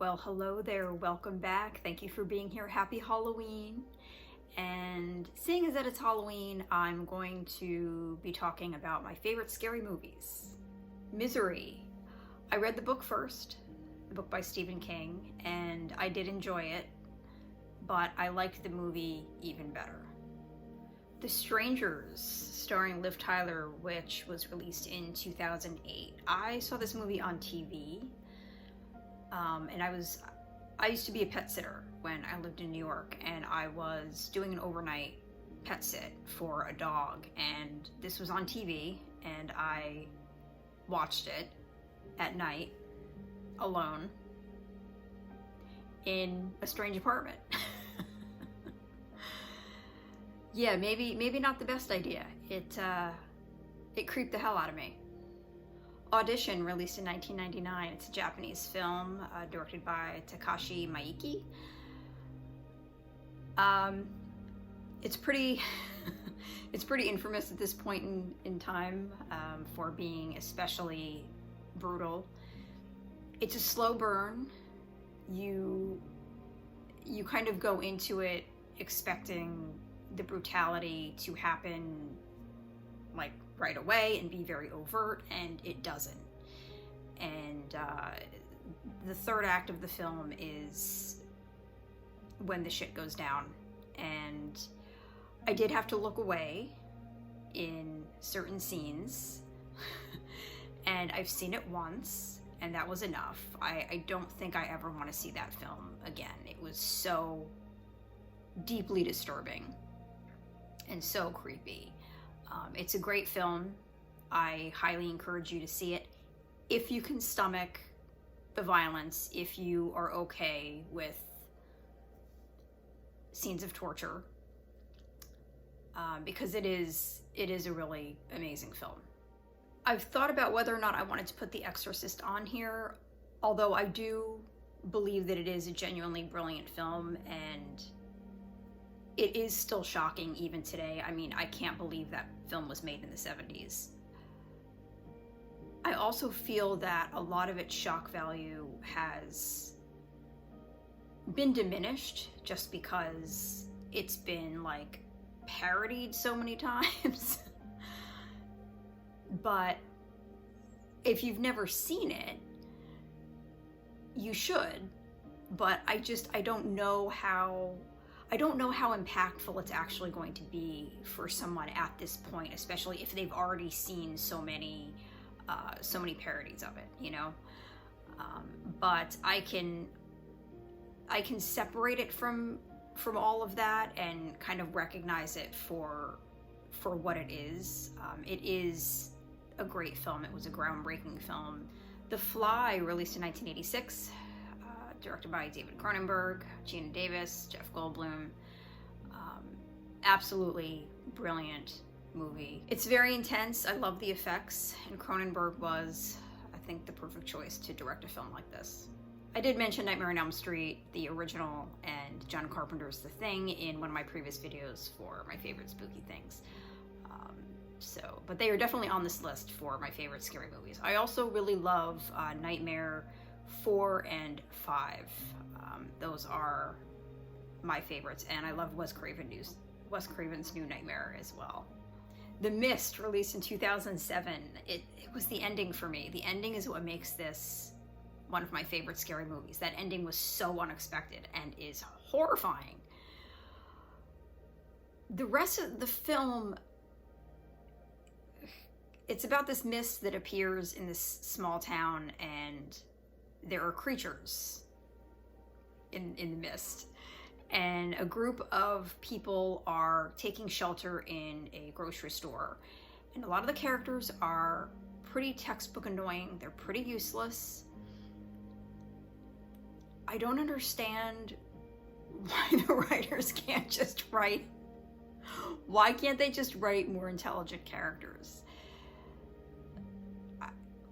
Well, hello there, welcome back. Thank you for being here. Happy Halloween. And seeing as that it's Halloween, I'm going to be talking about my favorite scary movies. Misery. I read the book first, the book by Stephen King, and I did enjoy it, but I liked the movie even better. The Strangers, starring Liv Tyler, which was released in 2008. I saw this movie on TV. And I used to be a pet sitter when I lived in New York, and I was doing an overnight pet sit for a dog, and this was on TV, and I watched it at night alone in a strange apartment. Yeah, maybe not the best idea. It creeped the hell out of me. Audition, released in 1999. It's a Japanese film directed by Takashi Miike. It's pretty it's pretty infamous at this point in time for being especially brutal. It's a slow burn. You kind of go into it expecting the brutality to happen like right away and be very overt, and it doesn't. And the third act of the film is when the shit goes down, and I did have to look away in certain scenes. And I've seen it once, and that was enough. I don't think I ever want to see that film again. It was so deeply disturbing and so creepy. It's a great film. I highly encourage you to see it if you can stomach the violence, if you are okay with scenes of torture, because it is a really amazing film. I've thought about whether or not I wanted to put The Exorcist on here, although I do believe that it is a genuinely brilliant film, and it is still shocking even today. I mean, I can't believe that film was made in the 70s. I also feel that a lot of its shock value has been diminished just because it's been like parodied so many times. But if you've never seen it, you should. But I don't know how impactful it's actually going to be for someone at this point, especially if they've already seen so many parodies of it, you know? But I can separate it from all of that and kind of recognize it for what it is. It is a great film. It was a groundbreaking film. The Fly, released in 1986, directed by David Cronenberg, Gina Davis, Jeff Goldblum. Absolutely brilliant movie. It's very intense. I love the effects, and Cronenberg was, I think, the perfect choice to direct a film like this. I did mention Nightmare on Elm Street, the original, and John Carpenter's The Thing in one of my previous videos for my favorite spooky things. But they are definitely on this list for my favorite scary movies. I also really love Nightmare 4 and 5. Those are my favorites, and I love Wes Craven's New Nightmare as well. The Mist, released in 2007. It was the ending for me. The ending is what makes this one of my favorite scary movies. That ending was so unexpected and is horrifying. The rest of the film, it's about this mist that appears in this small town, and there are creatures in the mist. And a group of people are taking shelter in a grocery store. And a lot of the characters are pretty textbook annoying. They're pretty useless. I don't understand why the writers can't just write. Why can't they just write more intelligent characters?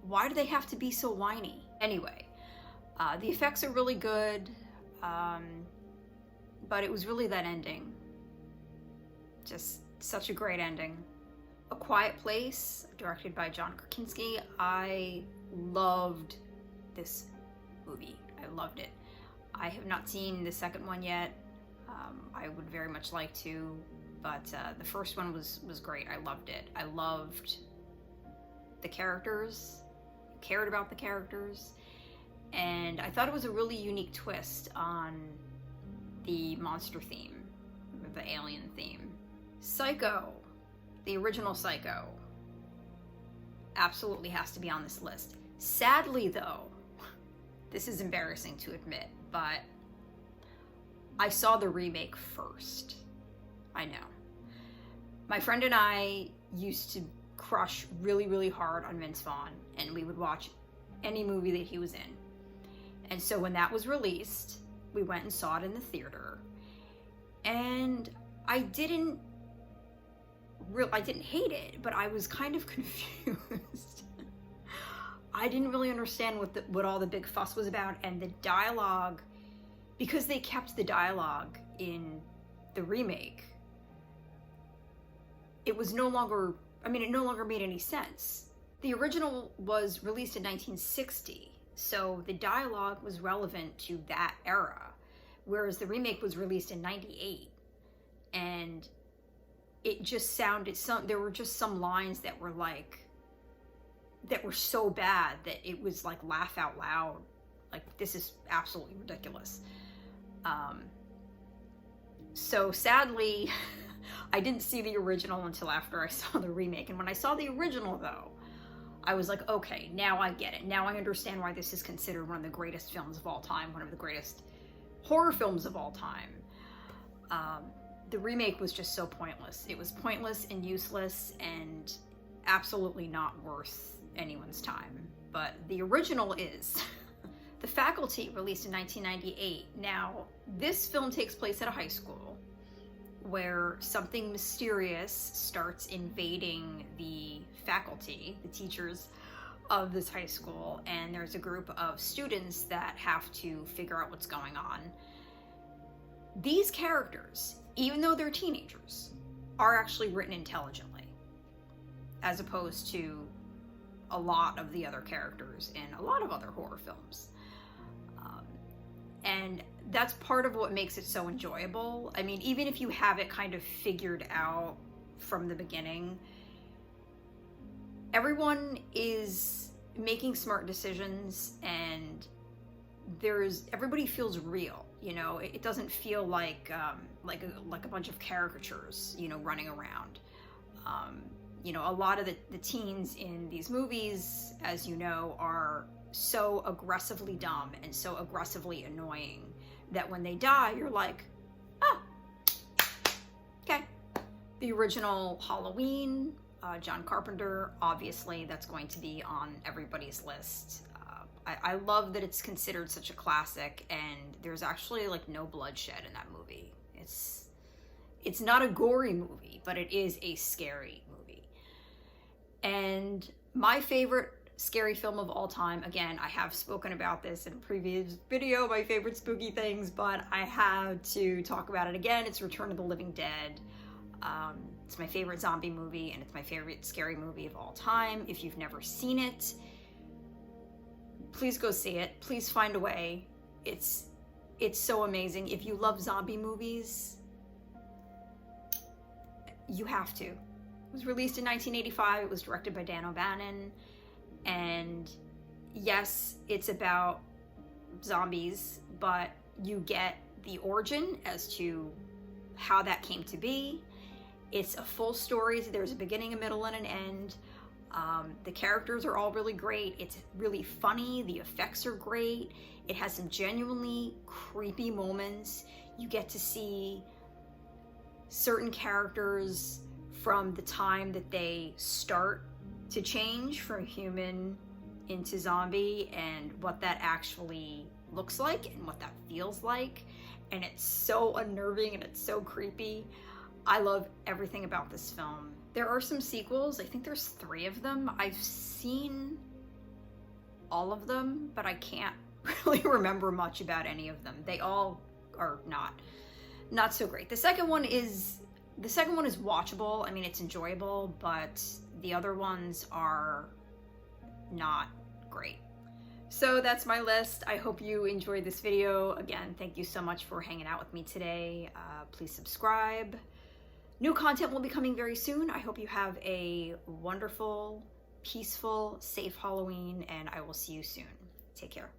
Why do they have to be so whiny? Anyway, the effects are really good. But it was really that ending. Just such a great ending. A Quiet Place, directed by John Krasinski. I loved this movie. I loved it. I have not seen the second one yet. I would very much like to, but the first one was great. I loved it. I loved the characters, cared about the characters, and I thought it was a really unique twist on the monster theme, the alien theme. Psycho, the original Psycho, absolutely has to be on this list. Sadly though, this is embarrassing to admit, but I saw the remake first. I know. My friend and I used to crush really, really hard on Vince Vaughn, and we would watch any movie that he was in. And so when that was released, we went and saw it in the theater, and I didn't hate it, but I was kind of confused. I didn't really understand what all the big fuss was about, and the dialogue, because they kept the dialogue in the remake, it no longer made any sense. The original was released in 1960, so the dialogue was relevant to that era, whereas the remake was released in 98, and it just sounded, there were just some lines that were so bad that it was like laugh out loud, like this is absolutely ridiculous. So sadly, I didn't see the original until after I saw the remake. And when I saw the original though, I was like, okay, now I get it. Now I understand why this is considered one of the greatest films of all time, one of the greatest horror films of all time. The remake was just so pointless. It was pointless and useless and absolutely not worth anyone's time. But the original is. The Faculty, released in 1998. Now, this film takes place at a high school where something mysterious starts invading the faculty, the teachers of this high school, and there's a group of students that have to figure out what's going on. These characters, even though they're teenagers, are actually written intelligently, as opposed to a lot of the other characters in a lot of other horror films. And that's part of what makes it so enjoyable. I mean, even if you have it kind of figured out from the beginning, everyone is making smart decisions, and everybody feels real. You know, it doesn't feel like a bunch of caricatures, you know, running around. You know, a lot of the teens in these movies, as you know, are so aggressively dumb and so aggressively annoying that when they die, you're like, oh, okay. The original Halloween, John Carpenter, obviously that's going to be on everybody's list. I love that it's considered such a classic, and there's actually like no bloodshed in that movie. It's not a gory movie, but it is a scary movie. And my favorite scary film of all time, again, I have spoken about this in a previous video, my favorite spooky things, but I had to talk about it again. It's Return of the Living Dead. It's my favorite zombie movie, and it's my favorite scary movie of all time. If you've never seen it, please go see it. Please find a way. It's so amazing. If you love zombie movies, you have to. It was released in 1985. It was directed by Dan O'Bannon. And yes, it's about zombies, but you get the origin as to how that came to be. It's a full story. So there's a beginning, a middle, and an end. The characters are all really great. It's really funny. The effects are great. It has some genuinely creepy moments. You get to see certain characters from the time that they start to change from human into zombie, and what that actually looks like and what that feels like. And it's so unnerving and it's so creepy. I love everything about this film. There are some sequels. I think there's 3 of them. I've seen all of them, but I can't really remember much about any of them. They all are not so great. The second one is watchable. I mean, it's enjoyable, but the other ones are not great. So that's my list. I hope you enjoyed this video. Again, thank you so much for hanging out with me today. Please subscribe. New content will be coming very soon. I hope you have a wonderful, peaceful, safe Halloween, and I will see you soon. Take care.